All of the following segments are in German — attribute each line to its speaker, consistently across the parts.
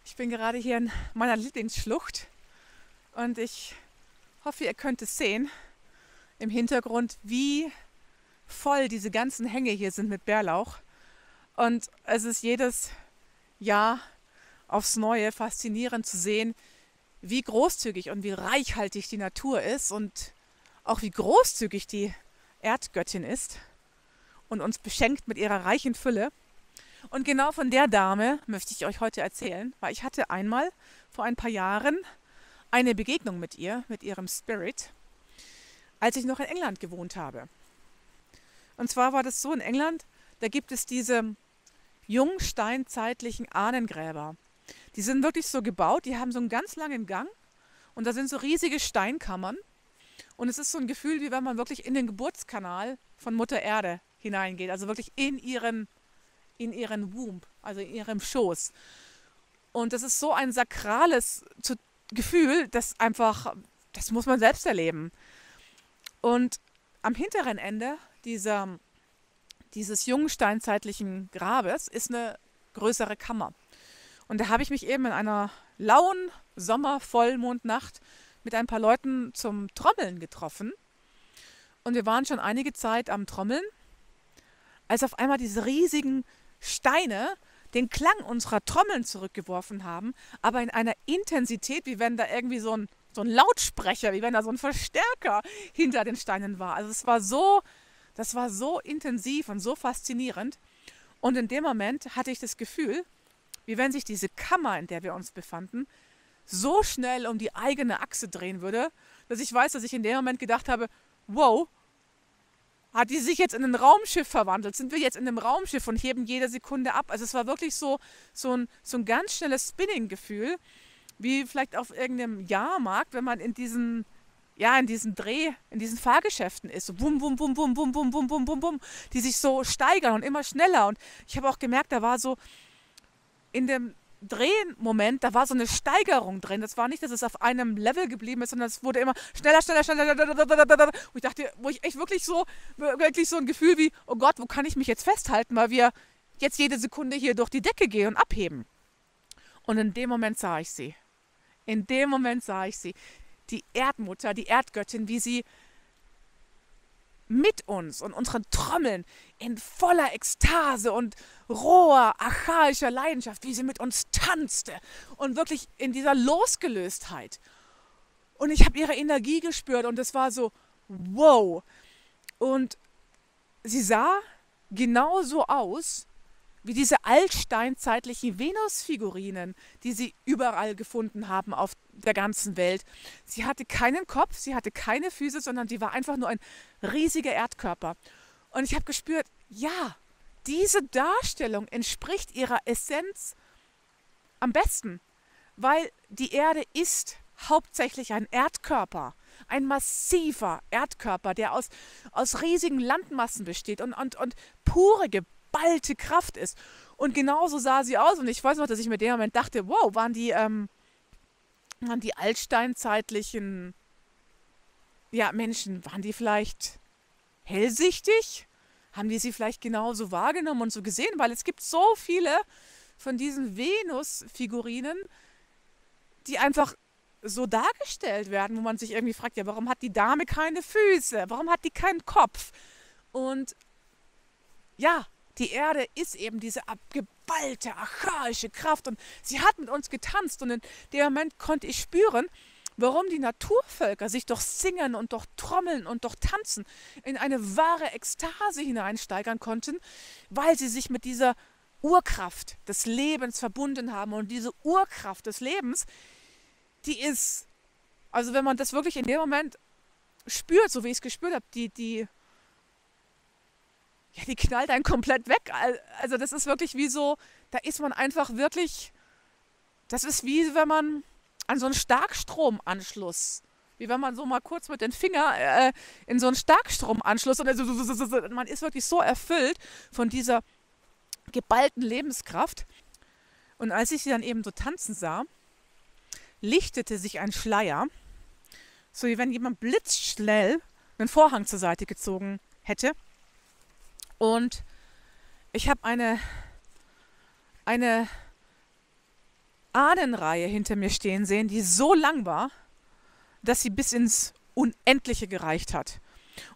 Speaker 1: Ich bin gerade hier in meiner Lieblingsschlucht und ich hoffe, ihr könnt es sehen im Hintergrund, wie voll diese ganzen Hänge hier sind mit Bärlauch. Und es ist jedes Jahr aufs Neue faszinierend zu sehen, wie großzügig und wie reichhaltig die Natur ist und auch wie großzügig die Erdgöttin ist und uns beschenkt mit ihrer reichen Fülle. Und genau von der Dame möchte ich euch heute erzählen, weil ich hatte einmal vor ein paar Jahren eine Begegnung mit ihr, mit ihrem Spirit, als ich noch in England gewohnt habe. Und zwar war das so in England, da gibt es diese jungsteinzeitlichen Ahnengräber. Die sind wirklich so gebaut, die haben so einen ganz langen Gang und da sind so riesige Steinkammern. Und es ist so ein Gefühl, wie wenn man wirklich in den Geburtskanal von Mutter Erde hineingeht, also wirklich in ihren Womb, also in ihrem Schoß. Und das ist so ein sakrales Gefühl, das muss man selbst erleben. Und am hinteren Ende dieses jungsteinzeitlichen Grabes ist eine größere Kammer. Und da habe ich mich eben in einer lauen Sommer-Vollmondnacht mit ein paar Leuten zum Trommeln getroffen. Und wir waren schon einige Zeit am Trommeln, als auf einmal diese riesigen Steine den Klang unserer Trommeln zurückgeworfen haben, aber in einer Intensität, wie wenn da irgendwie so ein Lautsprecher, wie wenn da so ein Verstärker hinter den Steinen war. Also das war so intensiv und so faszinierend. Und in dem Moment hatte ich das Gefühl, wie wenn sich diese Kammer, in der wir uns befanden, so schnell um die eigene Achse drehen würde, dass ich weiß, dass ich in dem Moment gedacht habe, wow, hat die sich jetzt in ein Raumschiff verwandelt? Sind wir jetzt in einem Raumschiff und heben jede Sekunde ab? Also es war wirklich so ein ganz schnelles Spinning-Gefühl, wie vielleicht auf irgendeinem Jahrmarkt, wenn man in diesen Fahrgeschäften ist, so bum, bum, bum, bum, bum, bum, bum, bum, bum, bum, die sich so steigern und immer schneller. Und ich habe auch gemerkt, da war so in dem Drehmoment, da war so eine Steigerung drin. Das war nicht, dass es auf einem Level geblieben ist, sondern es wurde immer schneller, schneller, schneller. Und ich dachte, wo ich echt wirklich so ein Gefühl wie, oh Gott, wo kann ich mich jetzt festhalten, weil wir jetzt jede Sekunde hier durch die Decke gehen und abheben. Und in dem Moment sah ich sie. In dem Moment sah ich sie. Die Erdmutter, die Erdgöttin, wie sie mit uns und unseren Trommeln in voller Ekstase und roher, archaischer Leidenschaft, wie sie mit uns tanzte und wirklich in dieser Losgelöstheit. Und ich habe ihre Energie gespürt und es war so, wow. Und sie sah genauso aus wie diese altsteinzeitlichen Venusfigurinen, die sie überall gefunden haben auf der ganzen Welt. Sie hatte keinen Kopf, sie hatte keine Füße, sondern sie war einfach nur ein riesiger Erdkörper. Und ich habe gespürt, ja, diese Darstellung entspricht ihrer Essenz am besten, weil die Erde ist hauptsächlich ein Erdkörper, ein massiver Erdkörper, der aus riesigen Landmassen besteht und pure geballte Kraft ist. Und genauso sah sie aus. Und ich weiß noch, dass ich mir in dem Moment dachte, wow, waren die altsteinzeitlichen Menschen, waren die vielleicht hellsichtig? Haben die sie vielleicht genauso wahrgenommen und so gesehen? Weil es gibt so viele von diesen Venus-Figurinen, die einfach so dargestellt werden, wo man sich irgendwie fragt, ja, warum hat die Dame keine Füße? Warum hat die keinen Kopf? Und ja, die Erde ist eben diese geballte, archaische Kraft und sie hat mit uns getanzt und in dem Moment konnte ich spüren, warum die Naturvölker sich durch Singen und durch Trommeln und durch Tanzen in eine wahre Ekstase hineinsteigern konnten, weil sie sich mit dieser Urkraft des Lebens verbunden haben. Und diese Urkraft des Lebens, die ist, also wenn man das wirklich in dem Moment spürt, so wie ich es gespürt habe, die knallt einen komplett weg. Also das ist wirklich wie so, da ist man einfach wirklich, das ist wie wenn man an so einen Starkstromanschluss, wie wenn man so mal kurz mit den Fingern in so einen Starkstromanschluss und man ist wirklich so erfüllt von dieser geballten Lebenskraft. Und als ich sie dann eben so tanzen sah, lichtete sich ein Schleier, so wie wenn jemand blitzschnell einen Vorhang zur Seite gezogen hätte. Und ich habe eine Ahnenreihe hinter mir stehen sehen, die so lang war, dass sie bis ins Unendliche gereicht hat.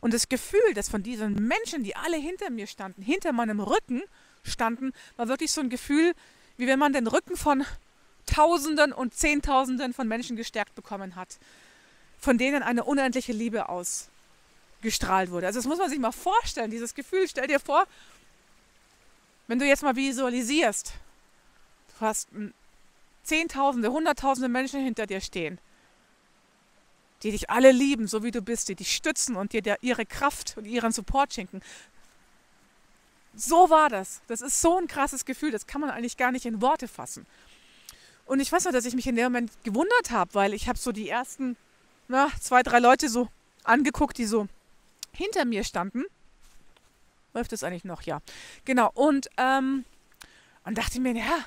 Speaker 1: Und das Gefühl, dass von diesen Menschen, die alle hinter mir standen, hinter meinem Rücken standen, war wirklich so ein Gefühl, wie wenn man den Rücken von Tausenden und Zehntausenden von Menschen gestärkt bekommen hat, von denen eine unendliche Liebe ausgestrahlt wurde. Also das muss man sich mal vorstellen, dieses Gefühl. Stell dir vor, wenn du jetzt mal visualisierst, du hast Zehntausende, Hunderttausende Menschen hinter dir stehen, die dich alle lieben, so wie du bist, die dich stützen und dir ihre Kraft und ihren Support schenken. So war das. Das ist so ein krasses Gefühl, das kann man eigentlich gar nicht in Worte fassen. Und ich weiß noch, dass ich mich in dem Moment gewundert habe, weil ich habe so die ersten 2, 3 Leute so angeguckt, die so hinter mir standen. Läuft das eigentlich noch? Ja. Genau. Und dachte mir, ja,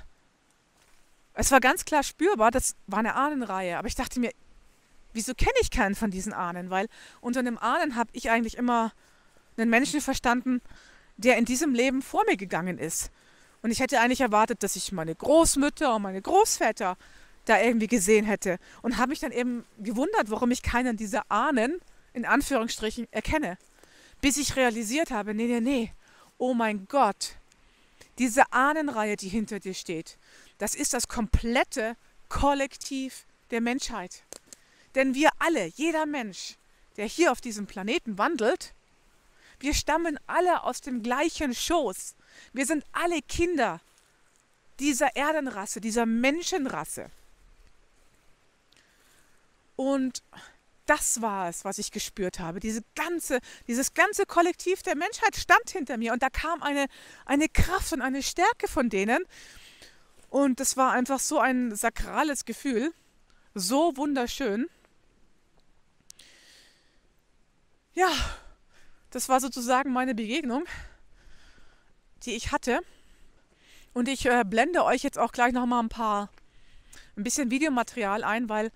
Speaker 1: es war ganz klar spürbar, das war eine Ahnenreihe. Aber ich dachte mir, wieso kenne ich keinen von diesen Ahnen? Weil unter einem Ahnen habe ich eigentlich immer einen Menschen verstanden, der in diesem Leben vor mir gegangen ist. Und ich hätte eigentlich erwartet, dass ich meine Großmütter und meine Großväter da irgendwie gesehen hätte. Und habe mich dann eben gewundert, warum ich keinen dieser Ahnen, in Anführungsstrichen, erkenne. Bis ich realisiert habe, nee, oh mein Gott, diese Ahnenreihe, die hinter dir steht, das ist das komplette Kollektiv der Menschheit. Denn wir alle, jeder Mensch, der hier auf diesem Planeten wandelt, wir stammen alle aus dem gleichen Schoß. Wir sind alle Kinder dieser Erdenrasse, dieser Menschenrasse. Und das war es, was ich gespürt habe. Dieses ganze Kollektiv der Menschheit stand hinter mir. Und da kam eine Kraft und eine Stärke von denen. Und das war einfach so ein sakrales Gefühl. So wunderschön. Ja, das war sozusagen meine Begegnung, die ich hatte. Und ich blende euch jetzt auch gleich nochmal ein bisschen Videomaterial ein, weil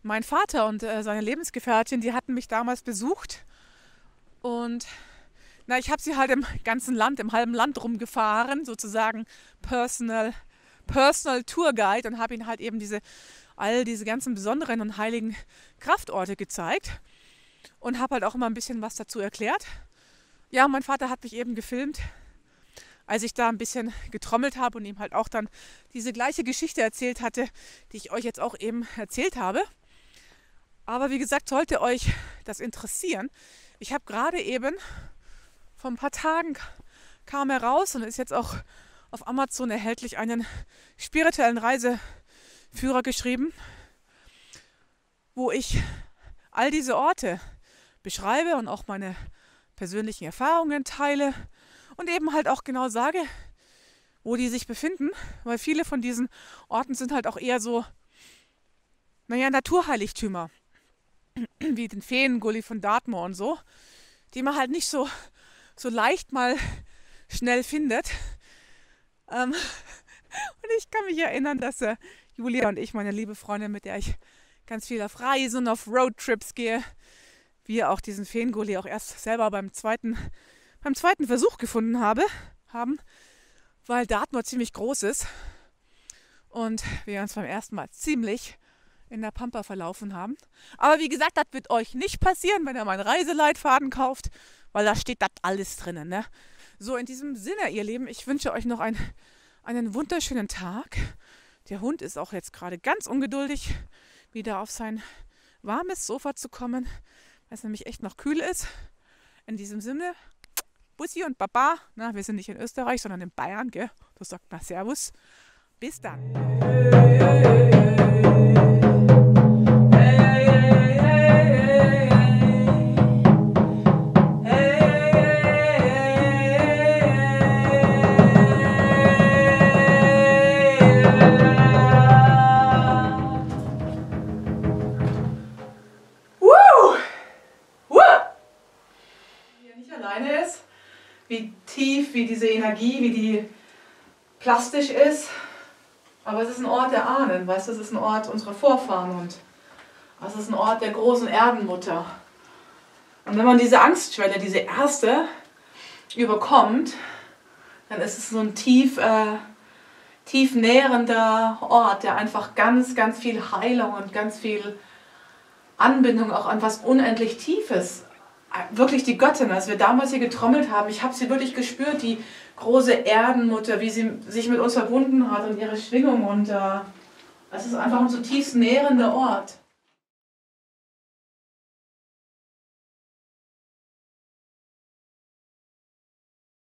Speaker 1: mein Vater und seine Lebensgefährtin, die hatten mich damals besucht. Und ich habe sie halt im ganzen Land, im halben Land rumgefahren, sozusagen Personal Tour Guide, und habe ihnen halt eben all diese ganzen besonderen und heiligen Kraftorte gezeigt. Und habe halt auch immer ein bisschen was dazu erklärt. Ja, mein Vater hat mich eben gefilmt, als ich da ein bisschen getrommelt habe und ihm halt auch dann diese gleiche Geschichte erzählt hatte, die ich euch jetzt auch eben erzählt habe. Aber wie gesagt, sollte euch das interessieren, ich habe gerade eben vor ein paar Tagen kam heraus und ist jetzt auch auf Amazon erhältlich, einen spirituellen Reiseführer geschrieben, wo ich all diese Orte beschreibe und auch meine persönlichen Erfahrungen teile und eben halt auch genau sage, wo die sich befinden, weil viele von diesen Orten sind halt auch eher so, Naturheiligtümer, wie den Feengully von Dartmoor und so, die man halt nicht so leicht mal schnell findet. Und ich kann mich erinnern, dass Julia und ich, meine liebe Freundin, mit der ich ganz viel auf Reisen und auf Roadtrips gehe, wir auch diesen Feengully auch erst selber beim zweiten Versuch gefunden haben, weil Dartmoor ziemlich groß ist und wir uns beim ersten Mal ziemlich in der Pampa verlaufen haben. Aber wie gesagt, das wird euch nicht passieren, wenn ihr meinen Reiseleitfaden kauft, weil da steht das alles drinnen. Ne? So, in diesem Sinne, ihr Lieben, ich wünsche euch noch einen wunderschönen Tag. Der Hund ist auch jetzt gerade ganz ungeduldig, wieder auf sein warmes Sofa zu kommen, weil es nämlich echt noch kühl ist. In diesem Sinne, Bussi und Baba. Wir sind nicht in Österreich, sondern in Bayern, gell? Du sagst mal Servus. Bis dann. Wie tief, wie diese Energie, wie die plastisch ist. Aber es ist ein Ort der Ahnen, weißt du, es ist ein Ort unserer Vorfahren und es ist ein Ort der großen Erdenmutter. Und wenn man diese Angstschwelle, diese erste, überkommt, dann ist es so ein tief nährender Ort, der einfach ganz, ganz viel Heilung und ganz viel Anbindung auch an was unendlich Tiefes. Wirklich die Göttin, als wir damals hier getrommelt haben, ich habe sie wirklich gespürt, die große Erdenmutter, wie sie sich mit uns verbunden hat und ihre Schwingung. Und es ist einfach ein zutiefst nährender Ort.